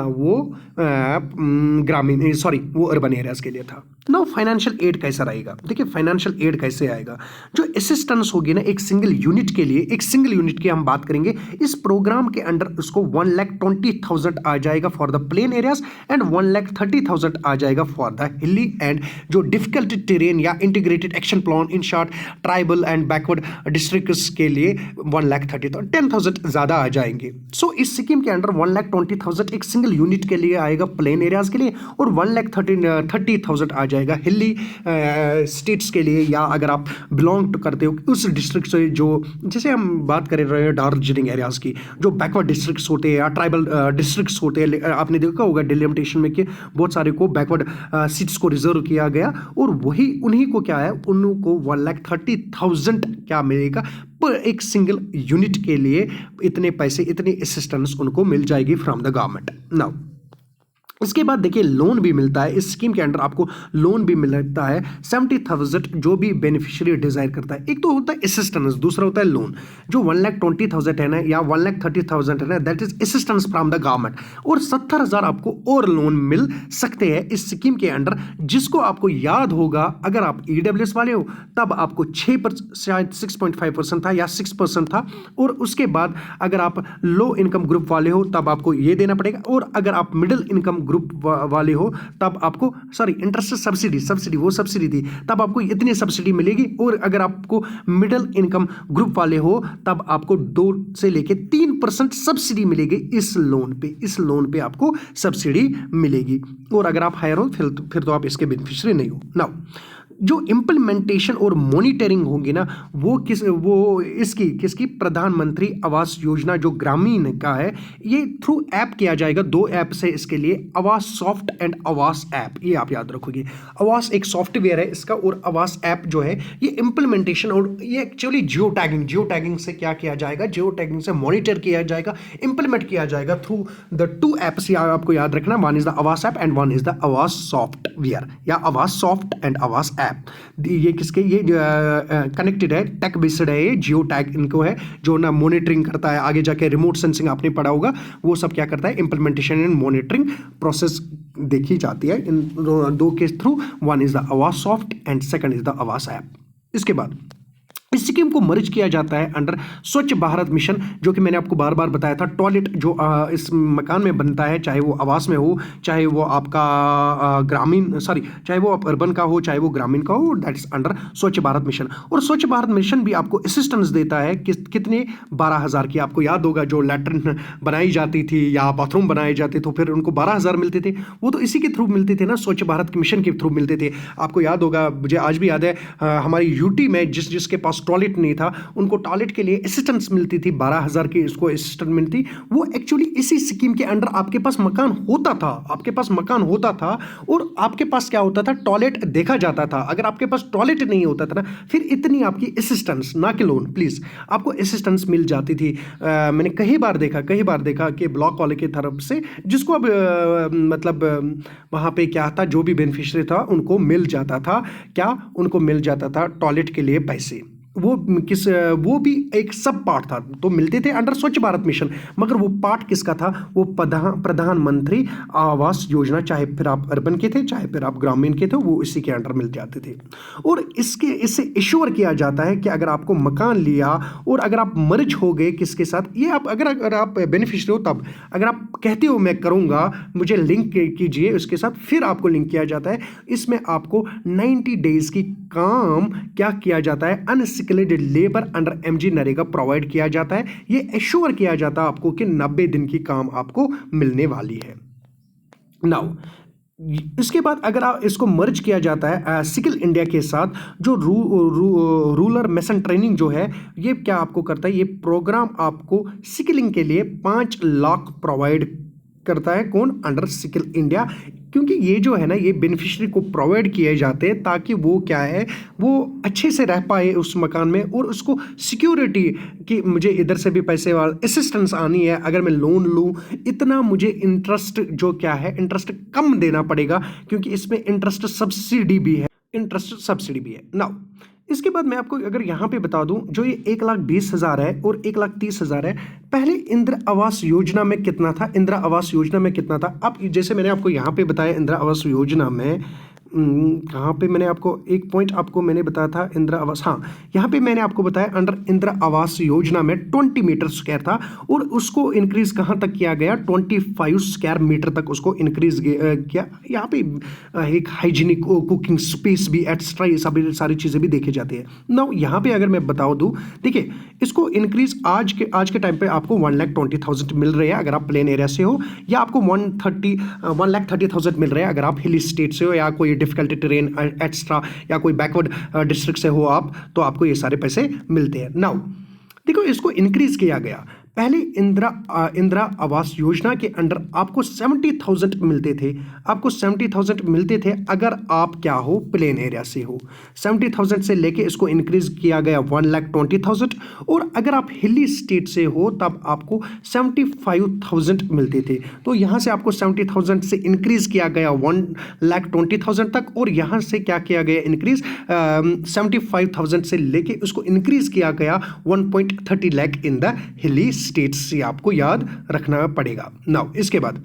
वो ग्रामीण वो अर्बन एरियाज के लिए था। नाउ फाइनेंशियल एड कैसा रहेगा, देखिए फाइनेंशियल एड कैसे आएगा। जो असिस्टेंस होगी ना एक सिंगल यूनिट के लिए, एक सिंगल यूनिट की हम बात करेंगे, इस प्रोग्राम के अंडर उसको 1,20,000 आ जाएगा for the plain areas and 1,30,000 आ जाएगा फॉर द हिली एंड जो डिफिकल्ट टेरेन या integrated action plan, in short tribal and backward districts के लिए 1,30,000, 10,000 ज़्यादा आ जाएंगे। सो इस स्कीम के अंडर 1,20,000 एक सिंगल यूनिट के लिए आएगा प्लेन एरियाज के लिए, और 1,30,000 आ जाएगा हिली स्टेट्स के लिए, या अगर आप बिलोंग करते हो उस डिस्ट्रिक्ट से, जो जैसे हम बात कर रहे हैं दार्जिलिंग एरियाज की, जो बैकवर्ड डिस्ट्रिक्ट्स होते हैं या ट्राइबल डिस्ट्रिक्ट्स होते हैं। आपने देखा होगा डिलिमिटेशन में कि बहुत सारे को बैकवर्ड सीट्स को रिजर्व किया गया, और वही उन्हीं को क्या है, उनको 1,30,000 क्या मिलेगा पर एक सिंगल यूनिट के लिए, इतने पैसे, इतनी असिस्टेंस उनको मिल जाएगी फ्रॉम द गवर्नमेंट। नाउ इसके बाद देखिए लोन भी मिलता है इस स्कीम के अंडर, आपको लोन भी मिलता है 70,000 जो भी बेनिफिशियरी डिजायर करता है। एक तो होता है असिस्टेंस, दूसरा होता है लोन। जो 1,20,000 है ना या 1,30,000 है ना, that is assistance from the government, और 70,000 आपको और लोन मिल सकते हैं इस स्कीम के अंडर, जिसको आपको याद होगा अगर आप EWS वाले हो तब आपको 6.5% था या 6% था, और उसके बाद अगर आप लो इनकम ग्रुप वाले हो तब आपको ये देना पड़ेगा, और अगर आप मिडिल इनकम ग्रुप वाले हो तब आपको इंटरेस्ट सब्सिडी वो सब्सिडी थी तब आपको इतनी सब्सिडी मिलेगी, और अगर आपको मिडिल इनकम ग्रुप वाले हो तब आपको 2 से लेके 3% सब्सिडी मिलेगी इस लोन पे आपको सब्सिडी मिलेगी, और अगर आप हायर हो फिर तो आप इसके बेनिफिशियरी नहीं हो। नाउ जो इम्प्लीमेंटेशन और मॉनिटरिंग होंगी ना वो किसकी प्रधानमंत्री आवास योजना जो ग्रामीण का है, ये थ्रू ऐप किया जाएगा। 2 ऐप्स है इसके लिए, आवास सॉफ्ट एंड आवास ऐप, ये आप याद रखोगे। आवास एक सॉफ्टवेयर है इसका, और आवास ऐप जो है ये इम्प्लीमेंटेशन, और ये एक्चुअली जियो टैगिंग से क्या किया जाएगा, जियो टैगिंग से मॉनिटर किया जाएगा, इंप्लीमेंट किया जाएगा थ्रू द 2 ऐप्स। आपको याद रखना, वन इज द आवास app and one is the आवास सॉफ्टवेयर, या आवास सॉफ्ट एंड आवास ऐप। ये किसके, ये कनेक्टेड है, टेक बेस्ड है, ये जियो टैग इनको है जो ना मॉनिटरिंग करता है। आगे जाके रिमोट सेंसिंग आपने पढ़ा होगा, वो सब क्या करता है, इंप्लीमेंटेशन एंड मॉनिटरिंग प्रोसेस देखी जाती है इन 2 के थ्रू। वन इज द आवास soft and second is the आवास ऐप। इसके बाद इस स्कीम को मर्ज किया जाता है अंडर स्वच्छ भारत मिशन, जो कि मैंने आपको बार बार बताया था। टॉयलेट जो इस मकान में बनता है, चाहे वो आवास में हो, चाहे वो आपका चाहे वो आप अर्बन का हो, चाहे वो ग्रामीण का हो, दैट इज अंडर स्वच्छ भारत मिशन। और स्वच्छ भारत मिशन भी आपको असिस्टेंस देता है कितने 12,000 की। आपको याद होगा जो लैट्रिन बनाई जाती थी या बाथरूम बनाए जाते तो फिर उनको 12,000 मिलते थे, वो तो इसी के थ्रू मिलते थे ना, स्वच्छ भारत मिशन के थ्रू मिलते थे। आपको याद होगा, मुझे आज भी याद है, हमारी यूटी में जिसके पास टॉयलेट नहीं था उनको टॉयलेट के लिए असिस्टेंस मिलती थी, 12,000 की इसको असिस्टेंस मिलती। वो एक्चुअली इसी स्कीम के अंडर आपके पास मकान होता था, और आपके पास क्या होता था, टॉयलेट देखा जाता था। अगर आपके पास टॉयलेट नहीं होता था ना, फिर इतनी आपकी असिस्टेंस, ना कि लोन, प्लीज, आपको असिस्टेंस मिल जाती थी। मैंने कई बार देखा कि ब्लॉक वाले की तरफ से, जिसको अब वहां पे क्या था, जो भी बेनिफिशियरी था उनको मिल जाता था टॉयलेट के लिए पैसे। वो भी एक सब पार्ट था, तो मिलते थे अंडर स्वच्छ भारत मिशन, मगर वो पार्ट किसका था, वो प्रधानमंत्री आवास योजना, चाहे फिर आप अर्बन के थे चाहे फिर आप ग्रामीण के थे, वो इसी के अंडर मिल जाते थे। और इससे इश्योर किया जाता है कि अगर आपको मकान लिया और अगर आप मर्ज हो गए किसके साथ, ये आप अगर आप बेनिफिशियरी हो, तब अगर आप कहते हो मैं करूंगा, मुझे लिंक कीजिए उसके साथ, फिर आपको लिंक किया जाता है। इसमें आपको 90 डेज की काम क्या किया जाता है, unskilled labour under MG NREGA provide किया जाता है। ये एश्योर किया जाता है आपको कि 90 दिन की काम आपको मिलने वाली है। नाउ इसके बाद अगर आप इसको मर्ज किया जाता है स्किल इंडिया के साथ, जो रूरल मेसन ट्रेनिंग जो है, ये क्या आपको करता है, ये प्रोग्राम आपको स्किलिंग के लिए 5 लाख प्रोवाइड करता है। कौन, अंडर स्किल इंडिया, क्योंकि ये जो है ना, ये बेनिफिशियरी को प्रोवाइड किए जाते हैं ताकि वो क्या है, वो अच्छे से रह पाए उस मकान में, और उसको सिक्योरिटी कि मुझे इधर से भी पैसे वाला असिस्टेंस आनी है, अगर मैं लोन लूँ इतना मुझे इंटरेस्ट जो क्या है, इंटरेस्ट कम देना पड़ेगा, क्योंकि इसमें इंटरेस्ट सब्सिडी भी है। नाउ इसके बाद मैं आपको अगर यहाँ पे बता दूं, जो ये 1,20,000 है और 1,30,000 है, पहले इंदिरा आवास योजना में कितना था, अब जैसे मैंने आपको यहाँ पे बताया, इंदिरा आवास योजना में कहाँ पे मैंने आपको एक पॉइंट आपको मैंने बताया था इंदिरा आवास, हाँ यहाँ पे मैंने आपको बताया अंडर इंदिरा आवास योजना में 20 मीटर स्क्वायर था और उसको इंक्रीज कहाँ तक किया गया, 25 स्क्वायर मीटर तक उसको इंक्रीज किया। यहाँ पे एक हाइजीनिक कुकिंग स्पेस भी एक्स्ट्रा, ये सभी सारी चीज़ें भी देखी जाती है ना। यहाँ पे अगर मैं बताऊँ दूँ, देखिए इसको इंक्रीज आज के टाइम पे आपको 1,20,000 मिल रहे हैं अगर आप प्लेन एरिया से हो, या आपको 1,30,000 मिल रहे हैं अगर आप हिली स्टेट से हो या कोई डिफिकल्टी टेरेन एक्स्ट्रा या कोई बैकवर्ड डिस्ट्रिक्ट से हो आप, तो आपको ये सारे पैसे मिलते हैं। नाउ देखो इसको इंक्रीज किया गया। पहले इंदिरा आवास योजना के अंडर आपको 70,000 मिलते थे, आपको 70,000 मिलते थे अगर आप क्या हो, प्लेन एरिया से हो। 70,000 से लेके इसको इंक्रीज किया गया 1,20,000, और अगर आप हिली स्टेट से हो तब आपको 75,000 मिलते थे। तो यहाँ से आपको 70,000 से इंक्रीज किया गया 1,20,000 तक, और यहाँ से क्या किया गया इंक्रीज 75,000 से लेके उसको इंक्रीज किया गया 1.30 lakh in the hilly states से, आपको याद रखना पड़ेगा। नाउ इसके बाद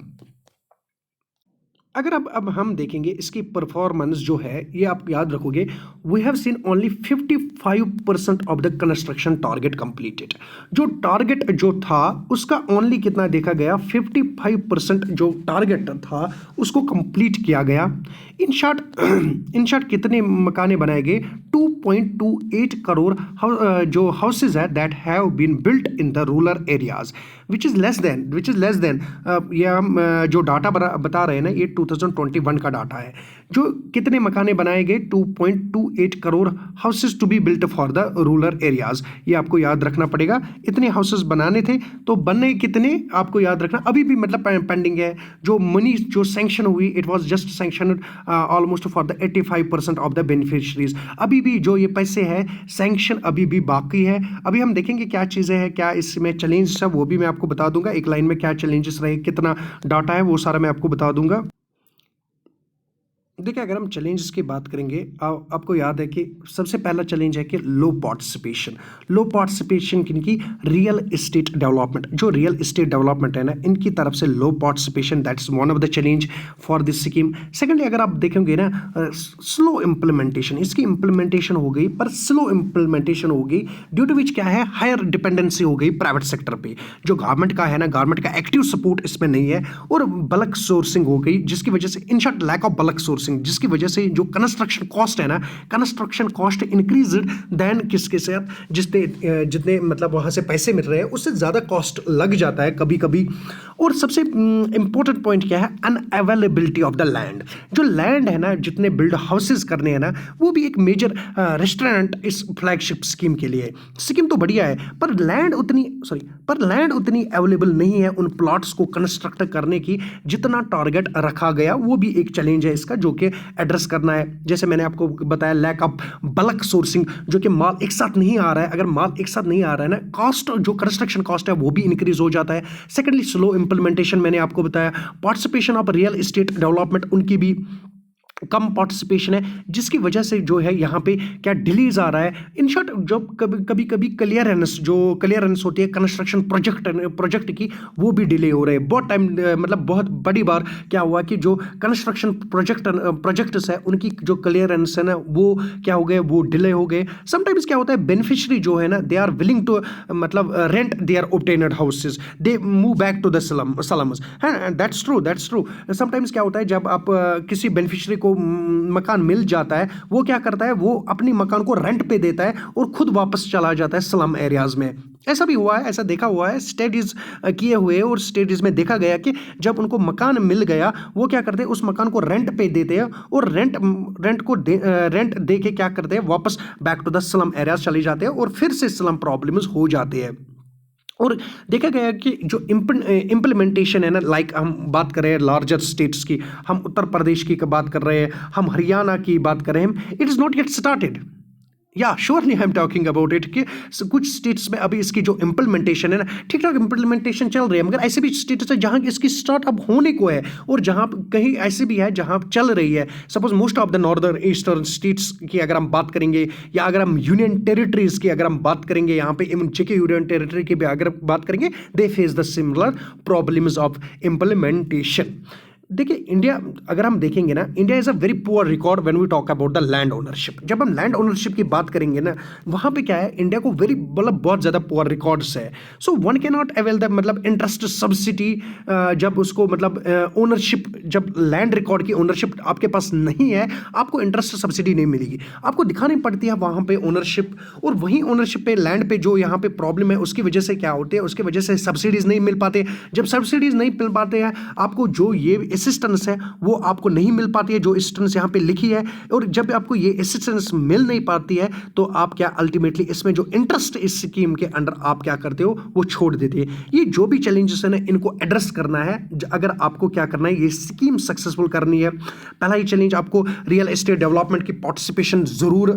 अगर अब हम देखेंगे इसकी परफॉर्मेंस जो है, ये आप याद रखोगे, we have seen only 55% of the construction target completed. जो टारगेट जो था उसका ओनली कितना देखा गया, 55% जो टारगेट था उसको कंप्लीट किया गया। इन शॉर्ट कितने मकाने बनाए गए, 2.28 करोड़ जो हाउसेज है that have been built in the rural areas, which is less than ये हम जो डाटा बता रहे हैं ना, ये 2021 का डाटा है। जो कितने मकाने बनाए गए, 2.28 crore houses to be built for the rural areas, ये आपको याद रखना पड़ेगा। इतने हाउसेज बनाने थे, तो बनने कितने आपको याद रखना, अभी भी मतलब पेंडिंग है। जो मनी जो सैंक्शन हुई, it was just sanction almost for the 85% of the beneficiaries. अभी भी जो ये पैसे हैं सैंक्शन अभी भी बाकी है। अभी हम देखेंगे क्या चीज़ें हैं, क्या इसमें चैलेंज है, वो भी मैं आपको बता दूंगा। एक लाइन में क्या चैलेंजेस रहे, कितना डाटा है, वो सारा मैं आपको बता दूंगा। देखिए अगर हम चैलेंजेस की बात करेंगे, आपको याद है कि सबसे पहला चैलेंज है कि लो पार्टिसिपेशन की रियल इस्टेट डेवलपमेंट, जो रियल इस्टेट डेवलपमेंट है ना, इनकी तरफ से low participation, that's one of the challenge for this scheme. Secondly अगर आप देखेंगे ना, स्लो इम्प्लीमेंटेशन, इसकी इम्प्लीमेंटेशन हो गई पर स्लो इम्प्लीमेंटेशन हो गई, ड्यू टू विच क्या है, हायर डिपेंडेंसी हो गई प्राइवेट सेक्टर पे। जो गवर्नमेंट का है ना, गवर्नमेंट का एक्टिव सपोर्ट इसमें नहीं है, और बल्क सोर्सिंग हो गई, जिसकी वजह से in short lack of bulk sourcing, जिसकी वजह से जो कंस्ट्रक्शन कॉस्ट है ना, कंस्ट्रक्शन कॉस्ट इंक्रीज्ड देन किसके साथ, जितने मतलब वहां से पैसे मिल रहे हैं उससे ज्यादा कॉस्ट लग जाता है कभी कभी। और सबसे इंपॉर्टेंट पॉइंट क्या है, अनअवेलेबिलिटी ऑफ द लैंड। जो लैंड है ना, जितने बिल्ड हाउसेज करने हैं ना, वो भी एक मेजर रेस्टोरेंट इस फ्लैगशिप स्कीम के लिए। स्कीम तो बढ़िया है पर लैंड उतनी अवेलेबल नहीं है उन प्लॉट्स को कंस्ट्रक्ट करने की जितना टारगेट रखा गया। वो भी एक चैलेंज है इसका, जो कि एड्रेस करना है। जैसे मैंने आपको बताया, लैक ऑफ बल्क सोर्सिंग, जो कि माल एक साथ नहीं आ रहा है। अगर माल एक साथ नहीं आ रहा है ना, कॉस्ट जो कंस्ट्रक्शन कॉस्ट है वो भी इंक्रीज हो जाता है। सेकेंडली स्लो इंप्लीमेंटेशन, मैंने आपको बताया। Participation of real estate development, उनकी भी कम पार्टिसिपेशन है, जिसकी वजह से जो है यहाँ पे क्या डिलीज आ रहा है। इन शॉर्ट जो कभी क्लियरेंस होती है कंस्ट्रक्शन प्रोजेक्ट की, वो भी डिले हो रहे हैं। बहुत टाइम मतलब बहुत बड़ी बार क्या हुआ कि जो कंस्ट्रक्शन प्रोजेक्ट्स है उनकी जो क्लियरेंस है ना, वो क्या हो गए, वो डिले हो गए। समटाइम्स क्या होता है, बेनिफिशियरी जो है ना, दे आर विलिंग टू मतलब rent their obtained houses, they move back to the slums. हाँ, दैट्स ट्रू। समटाइम्स क्या होता है, जब आप किसी बेनिफिशियरी को मकान मिल जाता है, वो क्या करता है, वो अपनी मकान को रेंट पे देता है और खुद वापस चला जाता है स्लम एरियाज में। ऐसा भी हुआ है, ऐसा देखा हुआ है, स्टडीज किए हुए, और स्टडीज में देखा गया कि जब उनको मकान मिल गया, वो क्या करते हैं, उस मकान को रेंट पे देते हैं, और रेंट दे के क्या करते हैं, वापस back to the slum areas चले जाते हैं, और फिर से स्लम प्रॉब्लम्स हो जाते हैं। और देखा गया कि जो इम्प्लीमेंटेशन है ना, लाइक हम बात कर रहे हैं लार्जर स्टेट्स की, हम उत्तर प्रदेश की बात कर रहे हैं, हम हरियाणा की बात कर रहे हैं, it is not yet started. या surely I am talking about it कि कुछ स्टेट्स में अभी इसकी जो इम्प्लीमेंटेशन है ना, ठीक ठाक इम्प्लीमेंटेशन चल रही है, मगर ऐसे भी स्टेट्स है जहाँ इसकी स्टार्टअप होने को है, और जहाँ कहीं ऐसे भी है जहाँ चल रही है। Suppose most of the northern eastern states की अगर हम बात करेंगे, या अगर हम यूनियन टेरिटरीज की अगर हम बात करेंगे, यहाँ पे इवन जेके यूनियन टेरिटरी की भी अगर बात करेंगे, they face the similar problems of implementation. देखिए इंडिया, अगर हम देखेंगे ना, India is a very poor record when we talk about the land ownership. जब हम लैंड ओनरशिप की बात करेंगे ना, वहाँ पे क्या है, इंडिया को वेरी मतलब बहुत ज़्यादा पुअर रिकॉर्ड्स है। So one can not avail the मतलब इंटरेस्ट सब्सिडी, जब उसको मतलब ओनरशिप, जब लैंड रिकॉर्ड की ओनरशिप आपके पास नहीं है, आपको इंटरेस्ट सब्सिडी नहीं मिलेगी, आपको दिखानी पड़ती है वहाँ पे ओनरशिप। और वहीं ओनरशिप पे लैंड पे जो यहाँ पे प्रॉब्लम है, उसकी वजह से क्या होती है, उसकी वजह से सब्सिडीज़ नहीं मिल पाते। जब सब्सिडीज़ नहीं मिल पाते हैं, आपको जो ये असिस्टेंस है वो आपको नहीं मिल पाती है, जो असिस्टेंस यहाँ पे लिखी है। और जब आपको ये असिस्टेंस मिल नहीं पाती है, तो आप क्या अल्टीमेटली इसमें जो इंटरेस्ट इस स्कीम के अंडर आप क्या करते हो, वो छोड़ देते हैं। ये जो भी चैलेंजेस है ना, इनको एड्रेस करना है अगर आपको क्या करना है, ये स्कीम सक्सेसफुल करनी है। पहला ही चैलेंज, आपको रियल एस्टेट डेवलपमेंट की पार्टिसिपेशन जरूर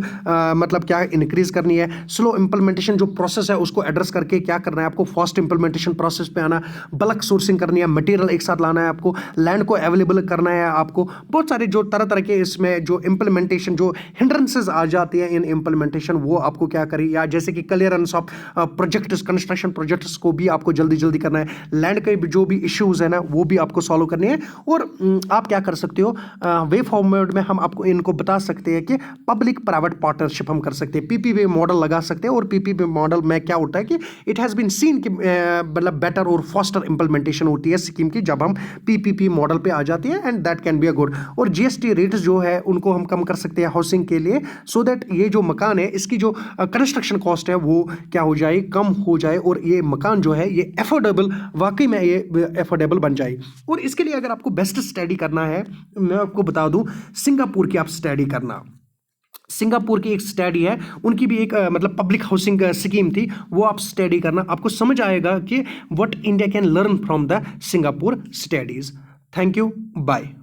मतलब क्या इंक्रीज करनी है। स्लो इंप्लीमेंटेशन जो प्रोसेस है उसको एड्रेस करके क्या करना है, आपको फास्ट इंप्लीमेंटेशन प्रोसेस पे आना, बल्क सोर्सिंग करनी है, मटेरियल एक साथ लाना है, आपको लैंड को अवेलेबल करना है। आपको बहुत सारे जो तरह तरह के इसमें जो इंप्लीमेंटेशन जो हिंड्रेंसेस आ जाती हैं इन इंप्लीमेंटेशन, वो आपको क्या करें, या जैसे कि clearance of projects, construction projects को भी आपको जल्दी जल्दी करना है। लैंड के जो भी इश्यूज है ना, वो भी आपको सॉल्व करने हैं। और आप क्या कर सकते हो, वे फॉर्मेट में हम आपको इनको बता सकते हैं कि पब्लिक प्राइवेट पार्टनरशिप हम कर सकते हैं, पीपीपी मॉडल लगा सकते हैं। और पीपीपी मॉडल में क्या होता है कि इट हैज़ बीन सीन कि मतलब बेटर और फास्टर इंप्लीमेंटेशन होती है स्कीम की जब हम पीपीपी मॉडल पे आ जाती है, and that can be a good. और जीएसटी रेट्स जो है उनको हम कम कर सकते हैं हाउसिंग के लिए, सो दैट ये जो मकान है इसकी जो कंस्ट्रक्शन कॉस्ट है वो क्या हो जाए, कम हो जाए, और ये मकान जो है ये एफोर्डेबल, वाकई में ये एफोर्डेबल बन जाए। और इसके लिए अगर आपको बेस्ट स्टडी करना है, मैं आपको बता दूं, सिंगापुर की आप स्टडी करना। सिंगापुर की एक स्टडी है, उनकी भी एक मतलब पब्लिक हाउसिंग स्कीम थी, वो आप स्टडी करना, आपको समझ आएगा कि what India can learn from the Singapore studies. Thank you, bye.